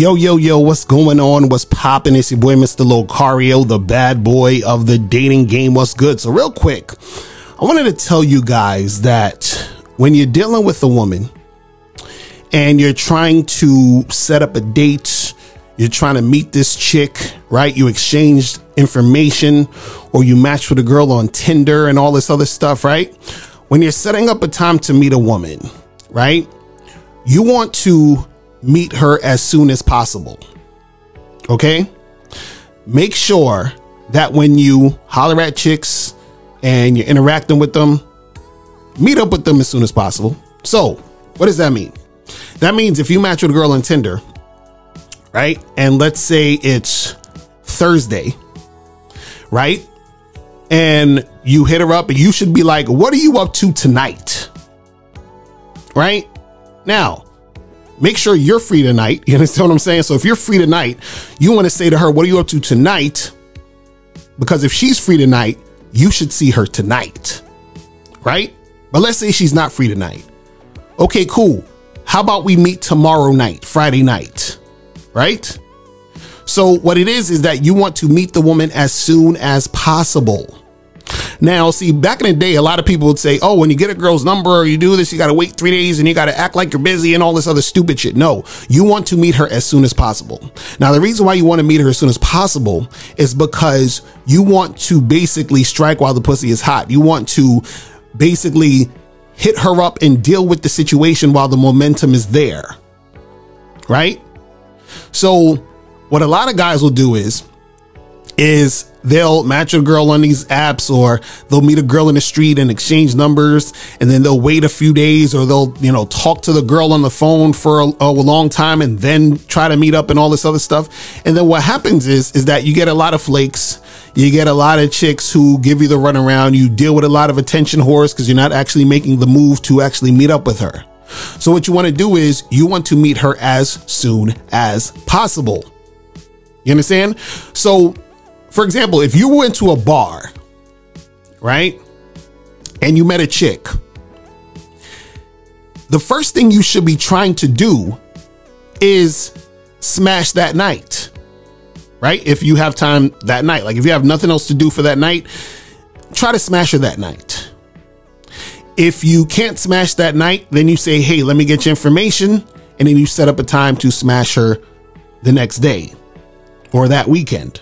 Yo, what's going on? What's poppin'? It's your boy, Mr. Locario, the bad boy of the dating game. What's good? So real quick, I wanted to tell you guys that when you're dealing with a woman and you're trying to set up a date, you're trying to meet this chick, right? You exchanged information or you matched with a girl on Tinder and all this other stuff, right? When you're setting up a time to meet a woman, right? You want to meet her as soon as possible. Okay? Make sure that when you holler at chicks and you're interacting with them, meet up with them as soon as possible. So what does that mean? That means if you match with a girl on Tinder, right? And let's say it's Thursday, right? And you hit her up and you should be like, what are you up to tonight? Right? Now, make sure you're free tonight. You understand what I'm saying? So if you're free tonight, you want to say to her, what are you up to tonight? Because if she's free tonight, you should see her tonight, right? But let's say she's not free tonight. Okay, cool. How about we meet tomorrow night, Friday night, right? So what it is that you want to meet the woman as soon as possible. Now, see, back in the day, a lot of people would say, oh, when you get a girl's number or you do this, you got to wait 3 days and you got to act like you're busy and all this other stupid shit. No, you want to meet her as soon as possible. Now, the reason why you want to meet her as soon as possible is because you want to basically strike while the pussy is hot. You want to basically hit her up and deal with the situation while the momentum is there, right? So what a lot of guys will do is they'll match a girl on these apps, or they'll meet a girl in the street and exchange numbers, and then they'll wait a few days, or they'll, talk to the girl on the phone for a long time and then try to meet up and all this other stuff. And then what happens is that you get a lot of flakes. You get a lot of chicks who give you the runaround. You deal with a lot of attention whores because you're not actually making the move to actually meet up with her. So what you want to do is you want to meet her as soon as possible. You understand? So, for example, if you went to a bar, right, and you met a chick, the first thing you should be trying to do is smash that night, right? If you have time that night, like if you have nothing else to do for that night, try to smash her that night. If you can't smash that night, then you say, hey, let me get your information. And then you set up a time to smash her the next day or that weekend.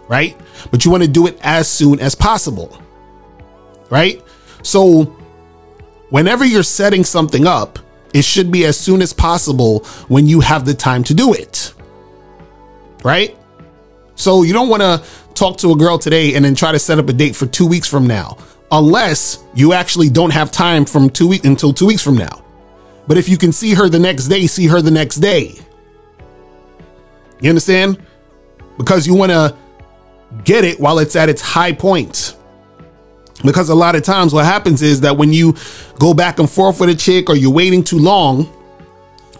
Right? But you want to do it as soon as possible, right? So whenever you're setting something up, it should be as soon as possible when you have the time to do it, right? So you don't want to talk to a girl today and then try to set up a date for 2 weeks from now, unless you actually don't have time from until 2 weeks from now. But if you can see her the next day, see her the next day. You understand? Because you want to get it while it's at its high point. Because a lot of times what happens is that when you go back and forth with a chick or you're waiting too long,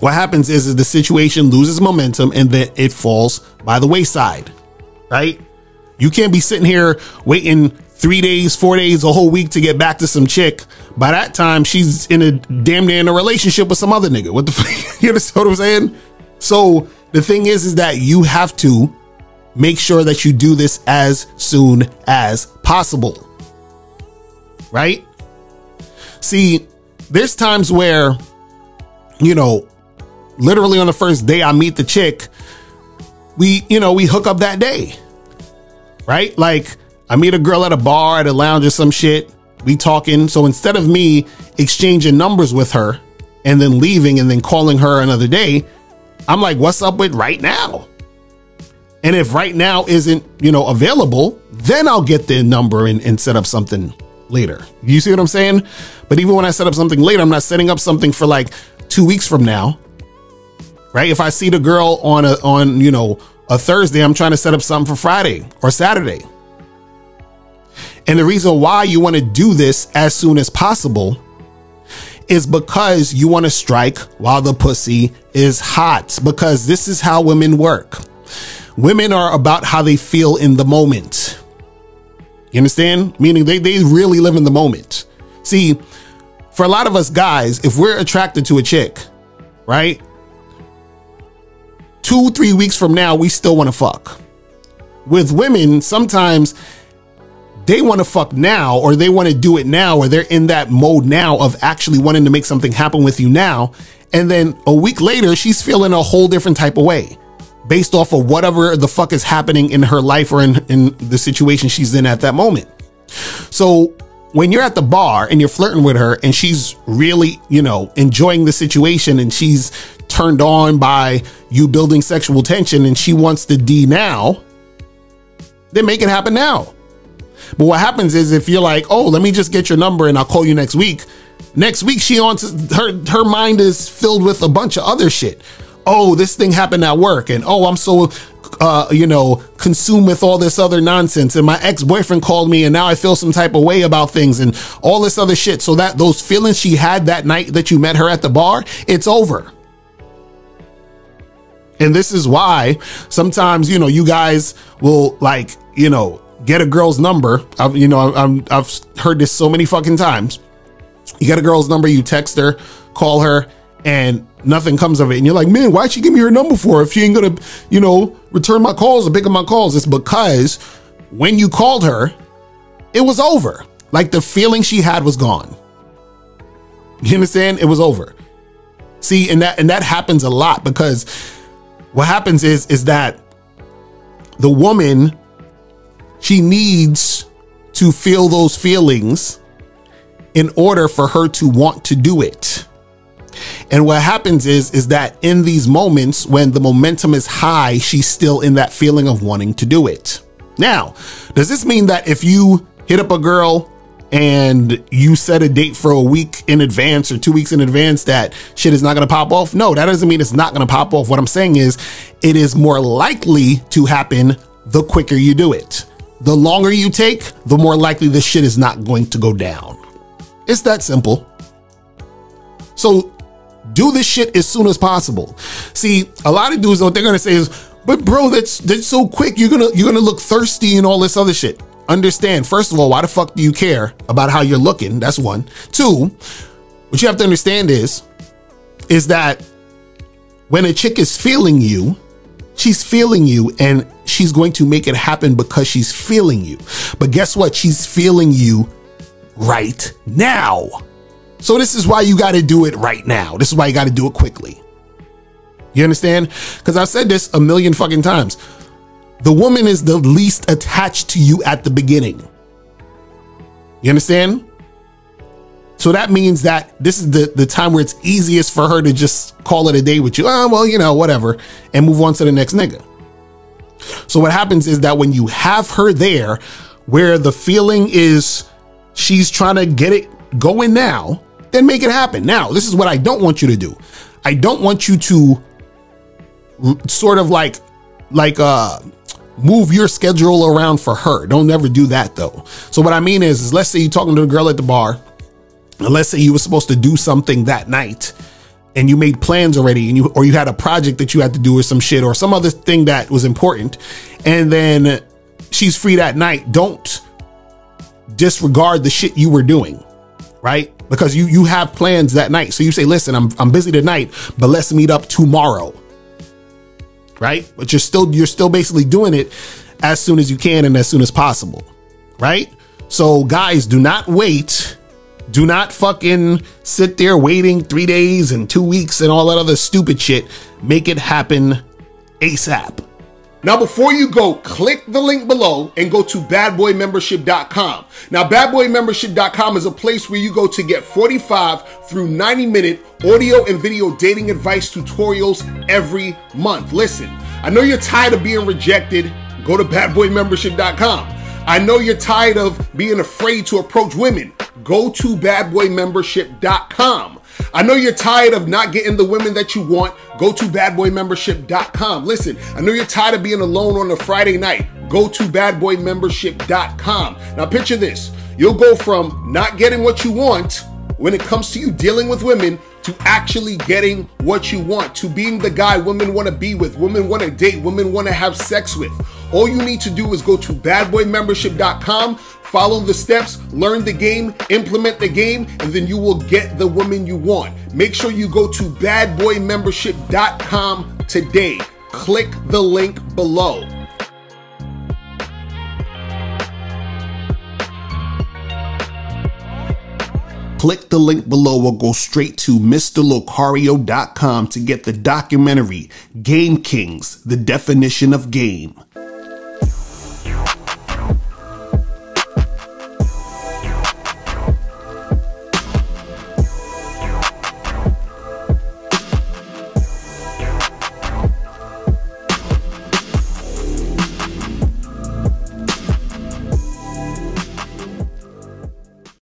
what happens is the situation loses momentum and then it falls by the wayside, right? You can't be sitting here waiting 3 days, 4 days, a whole week to get back to some chick. By that time, she's in a damn near in a relationship with some other nigga. What the fuck? You understand what I'm saying? So the thing is that you have to make sure that you do this as soon as possible, right? See, there's times where, literally on the first day I meet the chick, we hook up that day, right? Like I meet a girl at a bar, at a lounge or some shit, we talking. So instead of me exchanging numbers with her and then leaving and then calling her another day, I'm like, what's up with right now? And if right now isn't, available, then I'll get the number and set up something later. You see what I'm saying? But even when I set up something later, I'm not setting up something for like 2 weeks from now, right? If I see the girl on a Thursday, I'm trying to set up something for Friday or Saturday. And the reason why you want to do this as soon as possible is because you want to strike while the pussy is hot, because this is how women work. Women are about how they feel in the moment. You understand? Meaning they really live in the moment. See, for a lot of us guys, if we're attracted to a chick, right? 2-3 weeks from now, we still want to fuck. With women, sometimes they want to fuck now, or they want to do it now, or they're in that mode now of actually wanting to make something happen with you now. And then a week later, she's feeling a whole different type of way based off of whatever the fuck is happening in her life or in the situation she's in at that moment. So when you're at the bar and you're flirting with her and she's really, enjoying the situation and she's turned on by you building sexual tension and she wants the D now, then make it happen now. But what happens is if you're like, oh, let me just get your number and I'll call you next week. Next week, she on to her mind is filled with a bunch of other shit. Oh, this thing happened at work. And oh, I'm so, consumed with all this other nonsense. And my ex-boyfriend called me and now I feel some type of way about things and all this other shit. So that those feelings she had that night that you met her at the bar, it's over. And this is why sometimes, you guys will get a girl's number. I've heard this so many fucking times. You get a girl's number, you text her, call her, and nothing comes of it. And you're like, man, why'd she give me her number for if she ain't gonna, return my calls or pick up my calls? It's because when you called her, it was over. Like the feeling she had was gone. You understand? It was over. See, and that happens a lot because what happens is that the woman, she needs to feel those feelings in order for her to want to do it. And what happens is that in these moments when the momentum is high, she's still in that feeling of wanting to do it. Now, does this mean that if you hit up a girl and you set a date for a week in advance or 2 weeks in advance that shit is not going to pop off? No, that doesn't mean it's not going to pop off. What I'm saying is it is more likely to happen the quicker you do it. The longer you take, the more likely this shit is not going to go down. It's that simple. So do this shit as soon as possible. See, a lot of dudes, what they're going to say is, but bro, that's so quick. You're going to look thirsty and all this other shit. Understand, first of all, why the fuck do you care about how you're looking? That's one. Two, what you have to understand is that when a chick is feeling you, she's feeling you and she's going to make it happen because she's feeling you. But guess what? She's feeling you right now. So this is why you got to do it right now. This is why you got to do it quickly. You understand? Because I've said this a million fucking times. The woman is the least attached to you at the beginning. You understand? So that means that this is the time where it's easiest for her to just call it a day with you. Oh, well, whatever, and move on to the next nigga. So what happens is that when you have her there where the feeling is she's trying to get it going now, then make it happen. Now, this is what I don't want you to do. I don't want you to sort of like move your schedule around for her. Don't ever do that though. So what I mean is let's say you're talking to a girl at the bar, and let's say you were supposed to do something that night and you made plans already and you had a project that you had to do or some shit or some other thing that was important, and then she's free that night. Don't disregard the shit you were doing, right? Because you have plans that night. So you say, listen, I'm busy tonight, but let's meet up tomorrow. Right? But you're still basically doing it as soon as you can and as soon as possible. Right? So guys, do not wait. Do not fucking sit there waiting 3 days and 2 weeks and all that other stupid shit. Make it happen ASAP. Now, before you go, click the link below and go to badboymembership.com. Now, badboymembership.com is a place where you go to get 45 through 90-minute audio and video dating advice tutorials every month. Listen, I know you're tired of being rejected. Go to badboymembership.com. I know you're tired of being afraid to approach women. Go to badboymembership.com. I know you're tired of not getting the women that you want. Go to badboymembership.com. Listen, I know you're tired of being alone on a Friday night. Go to badboymembership.com. Now picture this. You'll go from not getting what you want when it comes to you dealing with women to actually getting what you want, to being the guy women want to be with, women want to date, women want to have sex with. All you need to do is go to badboymembership.com, follow the steps, learn the game, implement the game, and then you will get the woman you want. Make sure you go to badboymembership.com today. click the link below. Click the link below or go straight to mrlocario.com to get the documentary Game Kings, The Definition of Game.